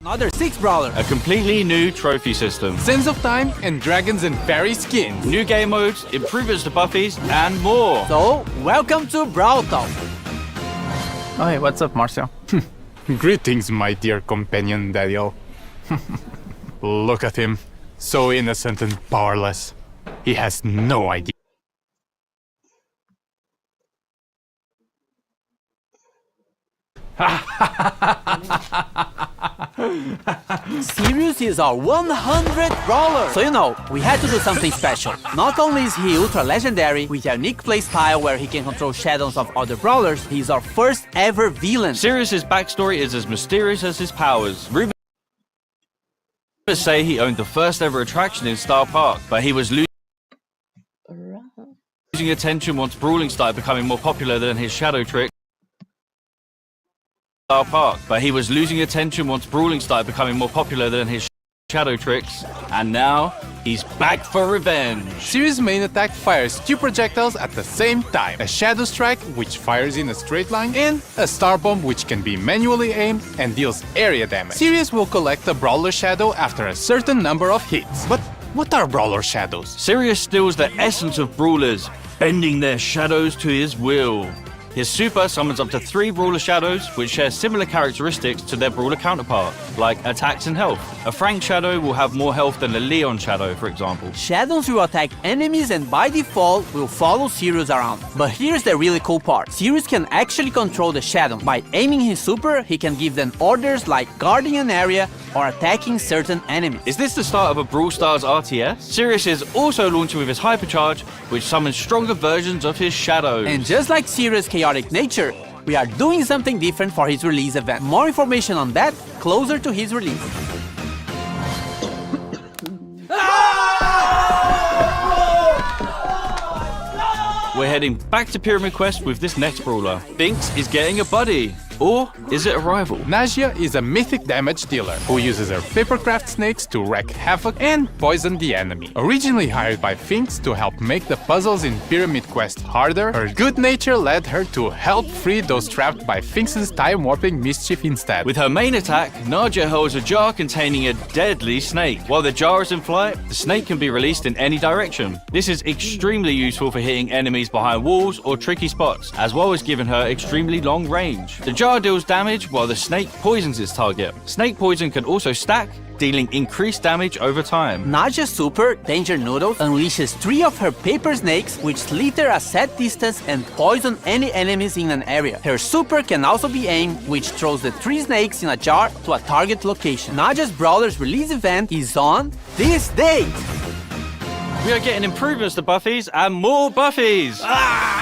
Another 6 brawler. A completely new trophy system. Sands of Time and Dragons and Fairy skins. New game modes, improvements to buffies, and more. So, welcome to Brawl Talk. Oh, hey, what's up, Marcio? Greetings, my dear companion, Daniel. Look at him. So innocent and powerless. He has no idea. Sirius is our 100th brawler. So we had to do something special. Not only is he ultra legendary with a unique playstyle where he can control shadows of other brawlers, he's our first ever villain. Sirius's backstory is as mysterious as his powers. Rumors say he owned the first ever attraction in Star Park, but he was losing attention once brawling started becoming more popular than his shadow trick. Star Park, but he was losing attention once brawling started becoming more popular than his shadow tricks, and now he's back for revenge. Sirius' main attack fires 2 projectiles at the same time. A Shadow Strike, which fires in a straight line, and a Star Bomb, which can be manually aimed and deals area damage. Sirius will collect a Brawler Shadow after a certain number of hits. But what are Brawler Shadows? Sirius steals the essence of brawlers, bending their shadows to his will. His super summons up to 3 brawler shadows, which share similar characteristics to their brawler counterpart, like attacks and health. A Frank shadow will have more health than a Leon shadow, for example. Shadows will attack enemies and by default will follow Sirius around. But here's the really cool part. Sirius can actually control the shadow. By aiming his super, he can give them orders like guarding an area or attacking certain enemies. Is this the start of a Brawl Stars RTS? Sirius is also launching with his Hypercharge, which summons stronger versions of his shadows. And just like Sirius' chaotic nature, we are doing something different for his release event. More information on that closer to his release. We're heading back to Pyramid Quest with this next brawler. Binks is getting a buddy. Or is it a rival? Nasia is a mythic damage dealer who uses her papercraft snakes to wreak havoc and poison the enemy. Originally hired by Finks to help make the puzzles in Pyramid Quest harder, her good nature led her to help free those trapped by Finks' time-warping mischief instead. With her main attack, Nadia holds a jar containing a deadly snake. While the jar is in flight, the snake can be released in any direction. This is extremely useful for hitting enemies behind walls or tricky spots, as well as giving her extremely long range. The jar deals damage while the snake poisons its target. Snake poison can also stack, dealing increased damage over time. Nadia's super, Danger Noodles, unleashes 3 of her paper snakes which slither a set distance and poison any enemies in an area. Her super can also be aimed, which throws the 3 snakes in a jar to a target location. Nadia's Brawler's release event is on this date! We are getting improvements to buffies and more buffies!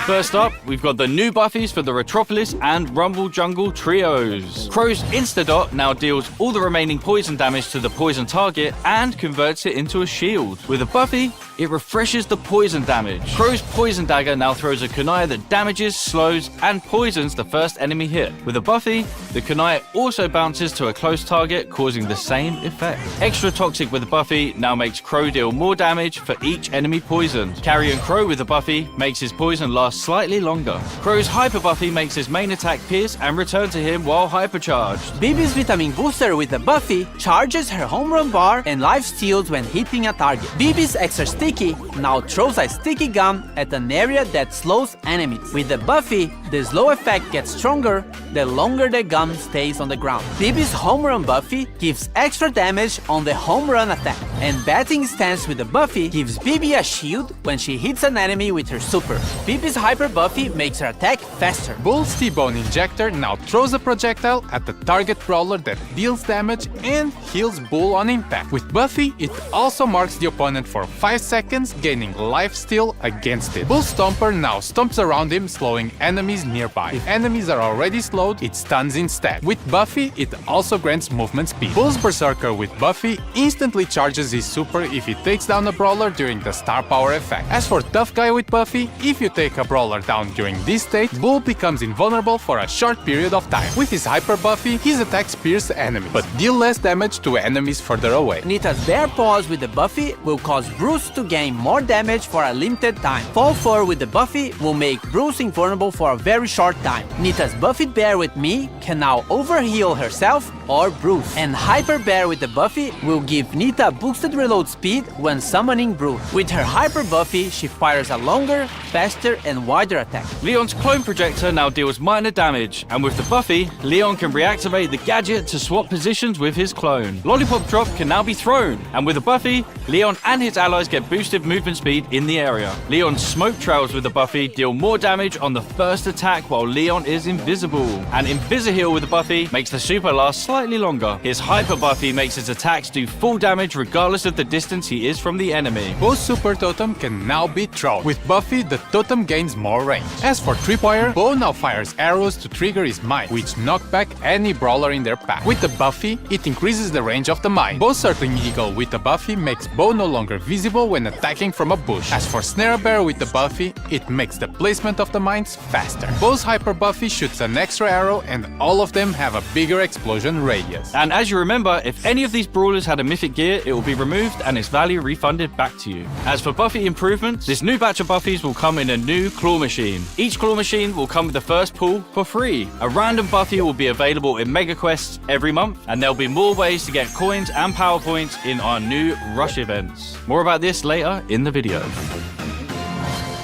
First up, we've got the new buffies for the Retropolis and Rumble Jungle trios. Crow's Instadot now deals all the remaining poison damage to the poison target and converts it into a shield. With a buffy, it refreshes the poison damage. Crow's Poison Dagger now throws a kunai that damages, slows, and poisons the first enemy hit. With a buffy, the kunai also bounces to a close target, causing the same effect. Extra Toxic with a buffy now makes Crow deal more damage for each enemy poisoned. Carrion Crow with a buffy makes his poison last slightly longer. Crow's Hyper Buffy makes his main attack pierce and return to him while hypercharged. Bibi's Vitamin Booster with a buffy charges her home run bar and life steals when hitting a target. Bibi's Extra Sticky now throws a sticky gum at an area that slows enemies. With the buffy, the slow effect gets stronger the longer the gum stays on the ground. Bibi's Home Run Buffy gives extra damage on the home run attack. And Batting Stance with the buffy gives Bibi a shield when she hits an enemy with her super. Bibi's Hyper Buffy makes her attack faster. Bull's T-Bone Injector now throws a projectile at the target brawler that deals damage and heals Bull on impact. With Buffy, it also marks the opponent for 5 seconds, gaining life steal against it. Bull Stomper now stomps around him, slowing enemies nearby. If enemies are already slowed, it stuns instead. With Buffy, it also grants movement speed. Bull's Berserker with Buffy instantly charges his super if he takes down a brawler during the star power effect. As for Tough Guy with Buffy, if you take a brawler down during this state, Bull becomes invulnerable for a short period of time. With his Hyper Buffy, his attacks pierce enemies, but deal less damage to enemies further away. Nita's Bear Paws with the buffy will cause Bruce to gain more damage for a limited time. Fall Fur with the buffy will make Bruce invulnerable for a very short time. Nita's Buffy Bear with Me can now overheal herself or Bruce. And Hyper Bear with the Buffy will give Nita boosted reload speed when summoning Bruce. With her Hyper Buffy, she fires a longer, faster, and wider attack. Leon's clone projector now deals minor damage, and with the Buffy, Leon can reactivate the gadget to swap positions with his clone. Lollipop Drop can now be thrown, and with the Buffy, Leon and his allies get boosted movement speed in the area. Leon's smoke trails with the Buffy deal more damage on the first attack while Leon is invisible. And Invisi-Heal with the Buffy makes the super last slightly longer. His Hyper Buffy makes his attacks do full damage regardless of the distance he is from the enemy. Both Super Totem can now be thrown. With Buffy, the totem gains more range. As for Tripwire, Bo now fires arrows to trigger his mine, which knock back any brawler in their path. With the Buffy, it increases the range of the mine. Bo's Circling Eagle with the Buffy makes Bo no longer visible when attacking from a bush. As for Snare Bear with the Buffy, it makes the placement of the mines faster. Bo's Hyper Buffy shoots an extra arrow, and all of them have a bigger explosion radius. And as you remember, if any of these brawlers had a mythic gear, it will be removed and its value refunded back to you. As for Buffy improvements, this new batch of Buffies will come in a new claw machine. Each claw machine will come with the first pull for free. A random Buffy will be available in Mega Quests every month, and there'll be more ways to get coins and power points in our new Rush events. More about this later in the video.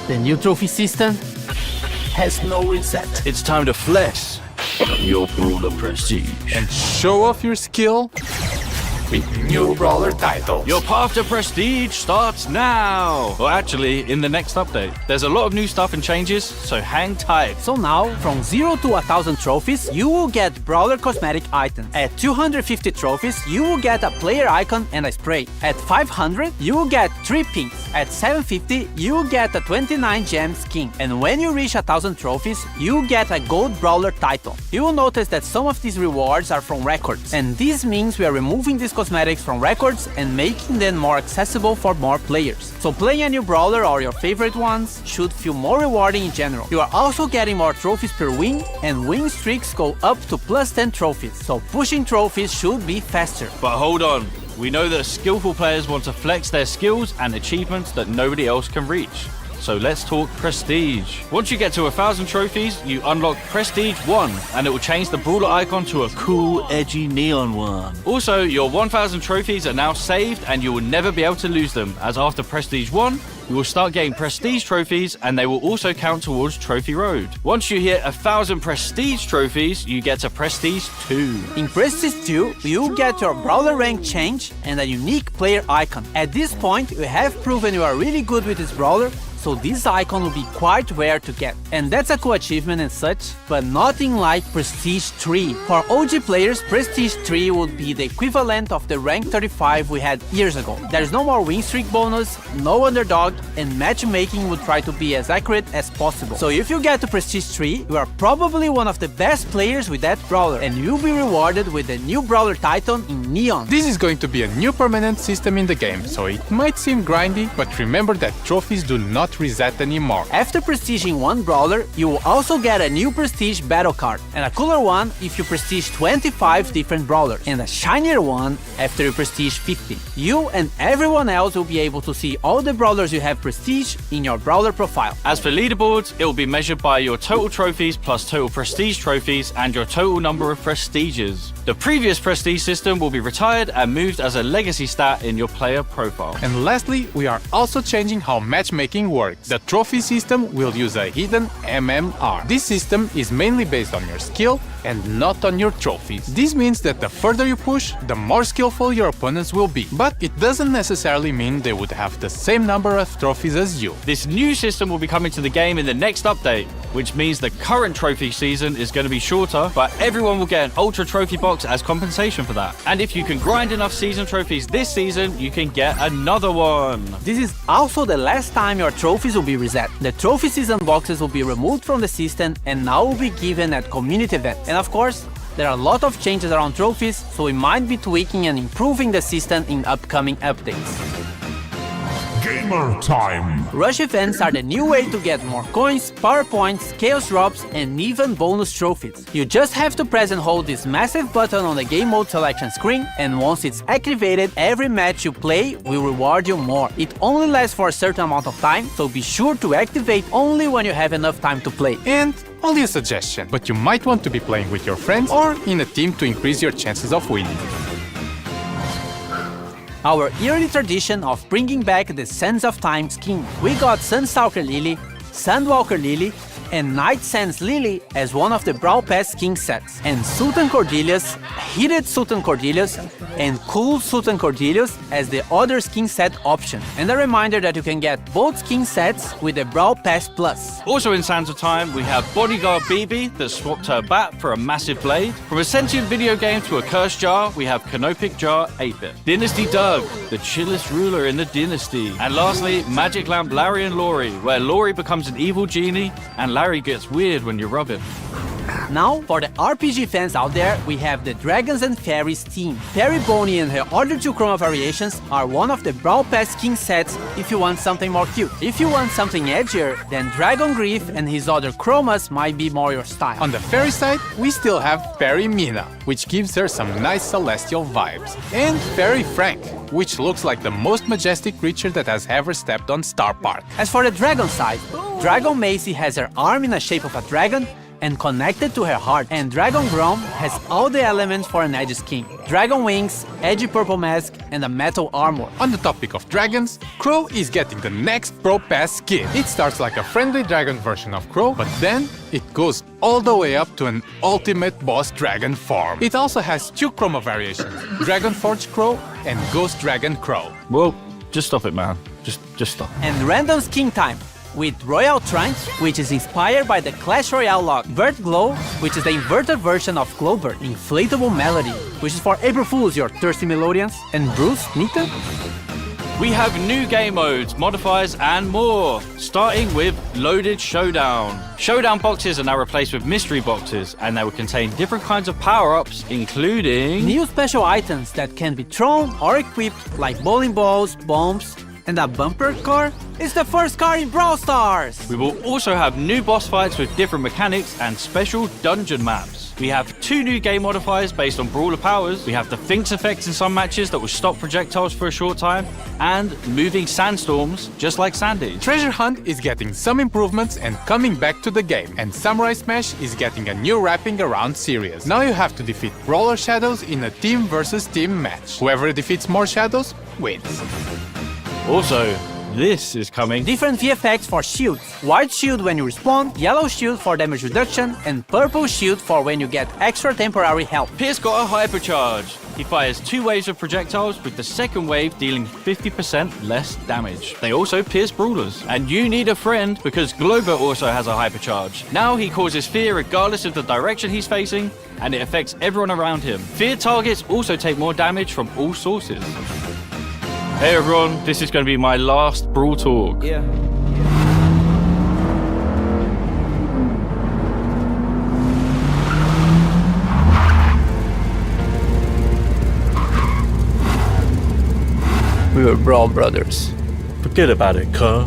The new trophy system has no reset. It's time to flex your brawler prestige. And show off your skill with new brawler titles. Your path to prestige starts now! Or actually, in the next update. There's a lot of new stuff and changes, so hang tight. So now, from 0 to 1000 trophies, you will get brawler cosmetic items. At 250 trophies, you will get a player icon and a spray. At 500, you will get 3 pins. At 750, you will get a 29 gem skin. And when you reach 1000 trophies, you will get a gold brawler title. You will notice that some of these rewards are from records, and this means we are removing these cosmetics from records and making them more accessible for more players. So playing a new brawler or your favorite ones should feel more rewarding in general. You are also getting more trophies per win, and win streaks go up to plus 10 trophies, so pushing trophies should be faster. But hold on, we know that skillful players want to flex their skills and achievements that nobody else can reach. So let's talk Prestige. Once you get to 1000 trophies, you unlock Prestige 1, and it will change the brawler icon to a cool, edgy neon one. Also, your 1000 trophies are now saved, and you will never be able to lose them, as after Prestige 1, you will start getting Prestige trophies, and they will also count towards Trophy Road. Once you hit 1000 Prestige trophies, you get to Prestige 2. In Prestige 2, you get your brawler rank change and a unique player icon. At this point, you have proven you are really good with this brawler, so this icon will be quite rare to get. And that's a cool achievement and such, but nothing like Prestige 3. For OG players, Prestige 3 would be the equivalent of the rank 35 we had years ago. There's no more win streak bonus, no underdog, and matchmaking would try to be as accurate as possible. So if you get to Prestige 3, you are probably one of the best players with that brawler, and you'll be rewarded with the new brawler title in Neon. This is going to be a new permanent system in the game, so it might seem grindy, but remember that trophies do not reset anymore. After prestiging one brawler, you will also get a new prestige battle card, and a cooler one if you prestige 25 different brawlers, and a shinier one after you prestige 50. You and everyone else will be able to see all the brawlers you have prestige in your brawler profile. As for leaderboards, it will be measured by your total trophies plus total prestige trophies and your total number of prestiges. The previous prestige system will be retired and moved as a legacy stat in your player profile. And lastly, we are also changing how matchmaking works. The trophy system will use a hidden MMR. This system is mainly based on your skill and not on your trophies. This means that the further you push, the more skillful your opponents will be. But it doesn't necessarily mean they would have the same number of trophies as you. This new system will be coming to the game in the next update, which means the current trophy season is going to be shorter, but everyone will get an ultra trophy box as compensation for that. And if you can grind enough season trophies this season, you can get another one. This is also the last time your trophies will be reset. The trophy season boxes will be removed from the system and now will be given at community events. And of course, there are a lot of changes around trophies, so we might be tweaking and improving the system in upcoming updates. Gamer time! Rush events are the new way to get more coins, power points, chaos drops, and even bonus trophies. You just have to press and hold this massive button on the game mode selection screen, and once it's activated, every match you play will reward you more. It only lasts for a certain amount of time, so be sure to activate only when you have enough time to play. And only a suggestion, but you might want to be playing with your friends or in a team to increase your chances of winning. Our yearly tradition of bringing back the Sands of Time skin. We got Sunstalker Lily, Sandwalker Lily, and Night Sands Lily as one of the Brawl Pass skin sets, and Sultan Cordelius, Heated Sultan Cordelius, and Cool Sultan Cordelius as the other skin set option. And a reminder that you can get both skin sets with the Brawl Pass Plus. Also in Sands of Time, we have Bodyguard BB that swapped her bat for a massive blade. From a sentient video game to a cursed jar, we have Canopic Jar 8-bit. Dynasty Doug, the chillest ruler in the dynasty. And lastly, Magic Lamp Larry and Laurie, where Laurie becomes an evil genie and Larry gets weird when you rub it. Now, for the RPG fans out there, we have the Dragons and Fairies team. Fairy Bonnie and her other two chroma variations are one of the Brawl Pass skin sets if you want something more cute. If you want something edgier, then Dragon Grief and his other chromas might be more your style. On the fairy side, we still have Fairy Mina, which gives her some nice celestial vibes. And Fairy Frank, which looks like the most majestic creature that has ever stepped on Star Park. As for the dragon side, Dragon Macy has her arm in the shape of a dragon and connected to her heart, and Dragon Grom has all the elements for an edgy skin. Dragon wings, edgy purple mask, and a metal armor. On the topic of dragons, Crow is getting the next Pro Pass skin. It starts like a friendly dragon version of Crow, but then it goes all the way up to an ultimate boss dragon form. It also has two chroma variations, Dragon Forge Crow and Ghost Dragon Crow. Well, just stop it, man. Just stop. And random skin time with Royal Trunch, which is inspired by the Clash Royale log, Vert Glow, which is the inverted version of Glowbird, Inflatable Melody, which is for April Fools, your thirsty melodians, and Bruce, Nita. We have new game modes, modifiers, and more, starting with Loaded Showdown. Showdown boxes are now replaced with mystery boxes, and they will contain different kinds of power-ups, including new special items that can be thrown or equipped, like bowling balls, bombs, and a bumper car is the first car in Brawl Stars! We will also have new boss fights with different mechanics and special dungeon maps. We have two new game modifiers based on Brawler powers. We have the Finks effect in some matches that will stop projectiles for a short time, and moving sandstorms, just like Sandy. Treasure Hunt is getting some improvements and coming back to the game, and Samurai Smash is getting a new wrapping around series. Now you have to defeat Brawler Shadows in a team versus team match. Whoever defeats more shadows wins. Also, this is coming. Different VFX for shields. White shield when you respawn, yellow shield for damage reduction, and purple shield for when you get extra temporary health. Pierce got a hypercharge. He fires 2 waves of projectiles, with the second wave dealing 50% less damage. They also pierce brawlers. And you need a friend, because Glover also has a hypercharge. Now he causes fear regardless of the direction he's facing, and it affects everyone around him. Fear targets also take more damage from all sources. Hey everyone, this is going to be my last Brawl talk. Yeah. We were Brawl brothers. Forget about it, cuh.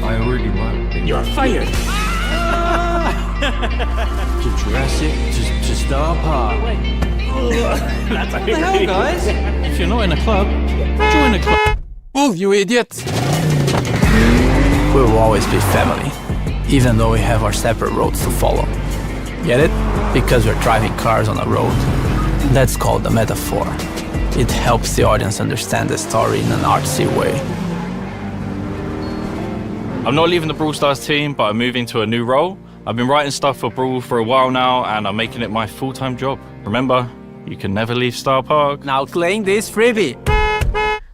I already won. You're fired! To Jurassic, to Star Park. That's What the hell, guys? If you're not in a club, join a club. Oh, you idiots! We will always be family, even though we have our separate roads to follow. Get it? Because we're driving cars on a road. That's called a metaphor. It helps the audience understand the story in an artsy way. I'm not leaving the Brawl Stars team, but I'm moving to a new role. I've been writing stuff for Brawl for a while now, and I'm making it my full-time job. Remember, you can never leave Star Park. Now claim this freebie.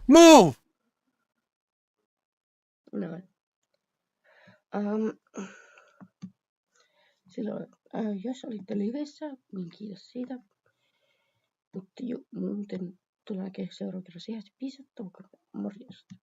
Move! Noin. Silloin, jos olitte livessä, niin kiitos siitä. Mutta muuten tullaan seuraavan kerran siihen. Peace out, morjesta.